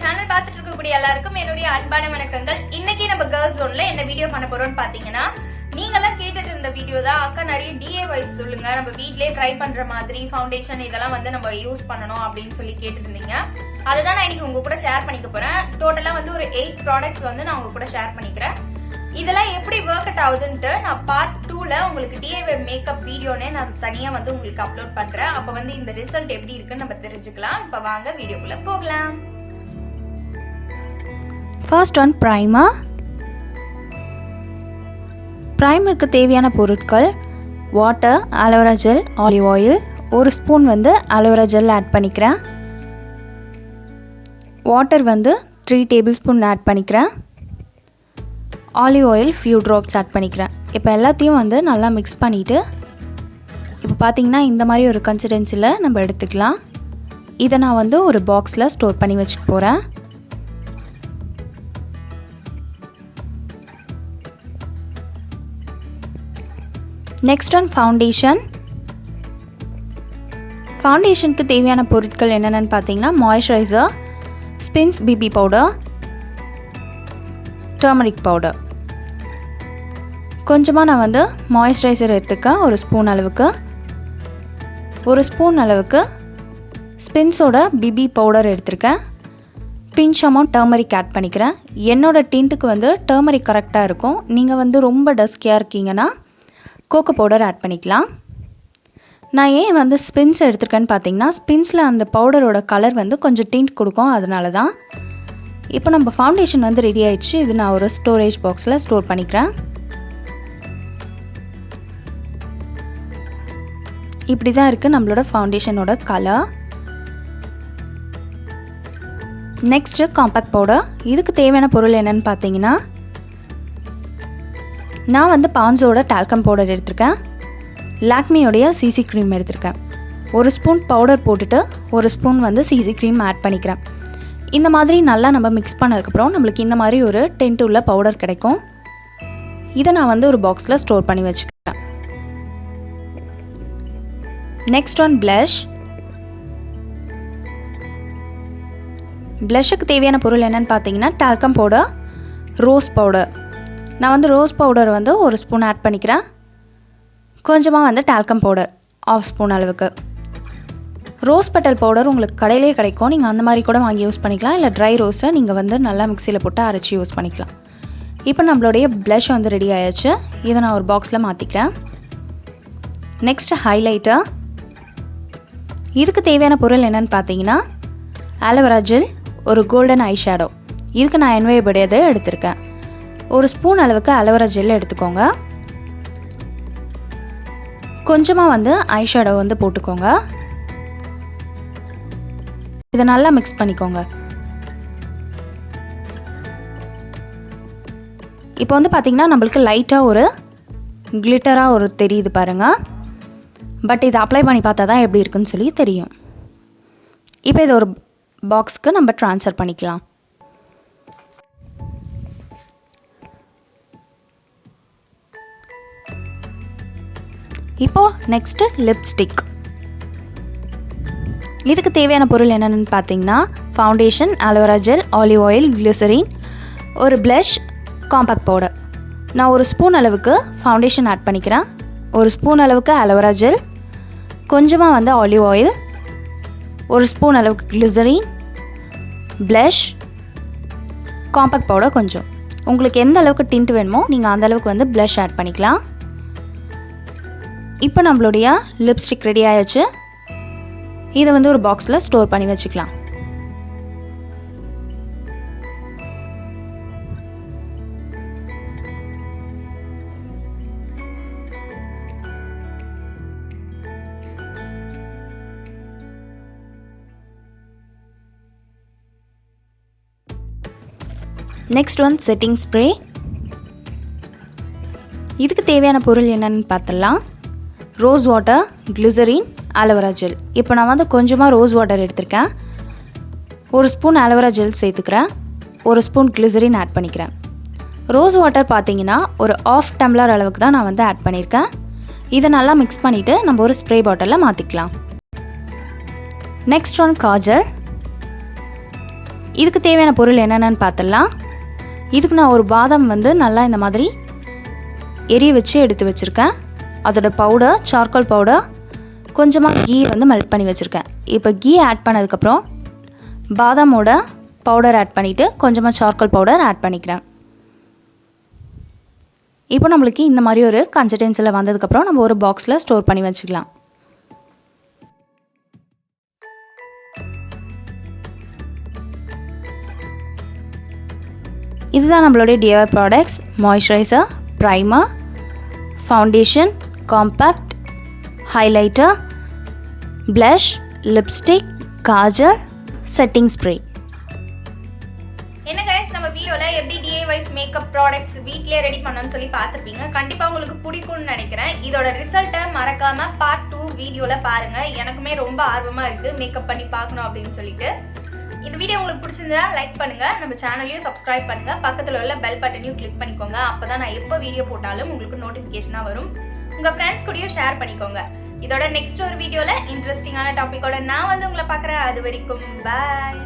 Channel பார்த்துட்டு இருக்கக்கூடிய எல்லாருக்கும் என்னுடைய அன்பான வணக்கங்கள். இன்னைக்கு நம்ம கேர்ள்ஸ் ஜோன்ல என்ன வீடியோ பண்ண போறோம்னு பாத்தீங்கன்னா, நீங்கெல்லாம் கேட்டுட்டு இருந்த வீடியோ தான். அக்கா நிறைய DIYs சொல்லுங்க, நம்ம வீட்லயே ட்ரை பண்ற மாதிரி ஃபவுண்டேஷன் இதெல்லாம் வந்து நம்ம யூஸ் பண்ணணும் அப்படின்னு சொல்லி கேட்டுட்டு இருந்தீங்க. அதுதான் நான் இன்னைக்கு உங்க கூட ஷேர் பண்ணிக்க போறேன். டோட்டலா வந்து ஒரு 8 ப்ராடக்ட்ஸ் வந்து நான் உங்க கூட ஷேர் பண்ணிக்கிறேன். இதெல்லாம் எப்படி ஒர்க் அவுட் ஆகுதுன்ட்டு நான் பார்ட் 2ல உங்களுக்கு DIY மேக்கப் வீடியோனே நான் தனியா வந்து உங்களுக்கு அப்லோட் பண்றேன். அப்ப வந்து இந்த ரிசல்ட் எப்படி இருக்குன்னு நம்ம தெரிஞ்சுக்கலாம். இப்ப வாங்க வீடியோக்குள்ள போகலாம். First one primer. ப்ரைமருக்கு தேவையான பொருட்கள் water, aloe vera gel, olive oil, ஒரு ஸ்பூன் வந்து அலோவேரா ஜெல் ஆட் பண்ணிக்கிறேன். வாட்டர் வந்து 3 டேபிள் ஸ்பூன் ஆட் பண்ணிக்கிறேன். Olive oil few drops add பண்ணிக்கிறேன். இப்போ எல்லாத்தையும் வந்து நல்லா மிக்ஸ் பண்ணிவிட்டு இப்போ பார்த்திங்கன்னா இந்த மாதிரி ஒரு கன்சிஸ்டன்சியில் நம்ம எடுத்துக்கலாம். இதை நான் வந்து ஒரு பாக்ஸில் ஸ்டோர் பண்ணி வச்சுக்க போகிறேன். Next one foundation. ஃபவுண்டேஷனுக்கு தேவையான பொருட்கள் என்னென்னு பார்த்தீங்கன்னா, moisturiser, Spinz BB powder, turmeric powder. கொஞ்சமாக நான் வந்து மாய்ஸ்சரைசர் எடுத்துக்கேன், ஒரு ஸ்பூன் அளவுக்கு ஸ்பின்ஸோட பிபி பவுடர் எடுத்துருக்கேன். பிஞ்ச் அமௌண்ட் டர்மரிக் ஆட் பண்ணிக்கிறேன். என்னோடய டின்ட்டுக்கு வந்து டர்மரிக் கரெக்டாக இருக்கும். நீங்கள் வந்து ரொம்ப டஸ்கியாக இருக்கீங்கன்னா கோகோ பவுடர் ஆட் பண்ணிக்கலாம். நான் ஏன் வந்து ஸ்பின்ஸ் எடுத்துருக்கேன்னு பார்த்தீங்கன்னா, ஸ்பின்ஸில் அந்த பவுடரோட கலர் வந்து கொஞ்சம் டின்ட் கொடுக்கும், அதனால தான். இப்போ நம்ம ஃபவுண்டேஷன் வந்து ரெடி ஆயிடுச்சு. இது நான் ஒரு ஸ்டோரேஜ் பாக்ஸில் ஸ்டோர் பண்ணிக்கிறேன். இப்படி தான் இருக்குது நம்மளோட ஃபவுண்டேஷனோட கலர். Next compact powder. இதுக்கு தேவையான பொருள் என்னென்னு பார்த்தீங்கன்னா, நான் வந்து பான்ஸோட டால்கம் பவுடர் எடுத்திருக்கேன். லாக்மியோடைய சிசி க்ரீம் எடுத்திருக்கேன். ஒரு ஸ்பூன் பவுடர் போட்டுட்டு ஒரு ஸ்பூன் வந்து சிசி க்ரீம் ஆட் பண்ணிக்கிறேன். இந்த மாதிரி நல்லா நம்ம மிக்ஸ் பண்ணதுக்கப்புறம் நம்மளுக்கு இந்த மாதிரி ஒரு டென்ட் உள்ள பவுடர் கிடைக்கும். இதை நான் வந்து ஒரு பாக்ஸில் ஸ்டோர் பண்ணி வச்சுக்கிறேன். Next one plus. ப்ளஷுக்கு தேவையான பொருள் என்னென்னு பார்த்தீங்கன்னா, டால்கம் பவுடர், ரோஸ் பவுடர். நான் வந்து ரோஸ் பவுடர் வந்து ஒரு ஸ்பூன் ஆட் பண்ணிக்கிறேன். கொஞ்சமாக வந்து டால்கம் பவுடர் 1/2 ஸ்பூன் அளவுக்கு. ரோஸ் பெட்டல் பவுடர் உங்களுக்கு கடையிலே கிடைக்கும், நீங்கள் அந்த மாதிரி கூட வாங்கி யூஸ் பண்ணிக்கலாம். இல்லை ட்ரை ரோஸை நீங்கள் வந்து நல்லா மிக்சியில் போட்டு அரைச்சி யூஸ் பண்ணிக்கலாம். இப்போ நம்மளுடைய ப்ளஷ் வந்து ரெடி ஆயிடுச்சு. இதை நான் ஒரு பாக்ஸில் மாற்றிக்கிறேன். Next highlighter. இதுக்கு தேவையான பொருள் என்னென்னு பார்த்தீங்கன்னா, ஆலோவேரா ஜெல், ஒரு கோல்டன் ஐ ஷேடோ. இதுக்கு நான் என்வைபடியதை எடுத்திருக்கேன். ஒரு ஸ்பூன் அளவுக்கு ஆலோவேரா ஜெல் எடுத்துக்கோங்க. கொஞ்சமாக வந்து ஐ ஷேடோ வந்து போட்டுக்கோங்க. இதை நல்லா மிக்ஸ் பண்ணிக்கோங்க. இப்போ வந்து பார்த்திங்கன்னா நம்மளுக்கு லைட்டாக ஒரு கிளிட்டராக ஒரு தெரியுது பாருங்கள். பட் இதை அப்ளை பண்ணி பார்த்தா தான் எப்படி இருக்குன்னு சொல்லி தெரியும். இப்போ இதை ஒரு பாக்ஸ்க்கு நம்ம ட்ரான்ஸ்ஃபர் பண்ணிக்கலாம். இப்போது நெக்ஸ்ட்டு லிப்ஸ்டிக். இதுக்கு தேவையான பொருள் என்னென்னு பார்த்தீங்கன்னா, foundation, aloe vera gel, olive oil, glycerin, ஒரு ப்ளஷ், காம்பேக்ட் பவுடர். நான் ஒரு ஸ்பூன் அளவுக்கு ஃபவுண்டேஷன் ஆட் பண்ணிக்கிறேன். ஒரு ஸ்பூன் அளவுக்கு ஆலோவேரா ஜெல், கொஞ்சமாக வந்து ஆலிவ் ஆயில், ஒரு ஸ்பூன் அளவுக்கு கிளிசரின், ப்ளஷ், காம்பேக்ட் பவுடர் கொஞ்சம். உங்களுக்கு எந்த அளவுக்கு டிண்ட் வேணுமோ நீங்கள் அந்த அளவுக்கு வந்து ப்ளஷ் ஆட் பண்ணிக்கலாம். இப்போ நம்மளுடைய லிப்ஸ்டிக் ரெடி ஆயிடுச்சு. இதை வந்து ஒரு பாக்ஸில் ஸ்டோர் பண்ணி வச்சுக்கலாம். Next one setting spray. இதுக்கு தேவையான பொருள் என்னென்னு பார்த்தலாம். Rose water, glycerin, aloe vera gel. இப்போ நான் வந்து கொஞ்சமாக ரோஸ் வாட்டர் எடுத்திருக்கேன். ஒரு ஸ்பூன் ஆலோவேரா ஜெல் சேர்த்துக்கிறேன். ஒரு ஸ்பூன் கிளிசரின் ஆட் பண்ணிக்கிறேன். ரோஸ் வாட்டர் பார்த்தீங்கன்னா ஒரு 1/2 டம்ளர் அளவுக்கு தான் நான் வந்து ஆட் பண்ணியிருக்கேன். இதை நல்லா மிக்ஸ் பண்ணிவிட்டு நம்ம ஒரு ஸ்ப்ரே பாட்டிலில் மாற்றிக்கலாம். Next one Kajal. இதுக்கு தேவையான பொருள் என்னென்னு பார்த்துடலாம். இதுக்கு நான் ஒரு பாதாம் வந்து நல்லா இந்த மாதிரி எரிய வச்சு எடுத்து வச்சுருக்கேன். அதோட பவுடர், சார்கோல் பவுடர், கொஞ்சமாக கீ வந்து மெல்ட் பண்ணி வச்சுருக்கேன். இப்போ கீ ஆட் பண்ணதுக்கப்புறம் பாதாமோட பவுடர் ஆட் பண்ணிவிட்டு கொஞ்சமாக சார்கோல் பவுடர் ஆட் பண்ணிக்கிறேன். இப்போ நம்மளுக்கு இந்த மாதிரி ஒரு கன்சிஸ்டன்சியில் வந்ததுக்கப்புறம் நம்ம ஒரு பாக்ஸில் ஸ்டோர் பண்ணி வச்சுக்கலாம். இதுதான் நம்மளுடைய DIY products. Moisturiser, primer, foundation, compact, highlighter, blush, lipstick, kajal, setting spray. என்ன கைஸ், நம்ம வீடியோல எப்படி DIYs மேக்கப் ப்ராடக்ட்ஸ் வீட்லயே ரெடி பண்ணணும்னு சொல்லி பார்த்துருப்பீங்க. கண்டிப்பா உங்களுக்கு பிடிக்கும்னு நினைக்கிறேன். இதோட ரிசல்ட்டை மறக்காம பார்ட் 2 வீடியோல பாருங்க. எனக்குமே ரொம்ப ஆர்வமா இருக்கு மேக்கப் பண்ணி பார்க்கணும் அப்படின்னு சொல்லிட்டு. இந்த வீடியோ உங்களுக்கு பிடிச்சிருந்தா லைக் பண்ணுங்க, நம்ம சேனலையும் சப்ஸ்கிரைப் பண்ணுங்க, பக்கத்துல உள்ள பெல் பட்டனையும் கிளிக் பண்ணிக்கோங்க. அப்பதான் நான் எப்போ வீடியோ போட்டாலும் உங்களுக்கு நோட்டிபிகேஷனா வரும். உங்க ஃப்ரெண்ட்ஸ் கூடயும் ஷேர் பண்ணிக்கோங்க. இதோட நெக்ஸ்ட் ஒரு வீடியோல இன்ட்ரெஸ்டிங்கான டாபிக்கோட நான் வந்து உங்களை பார்க்குறேன். அது வரைக்கும் பாய்.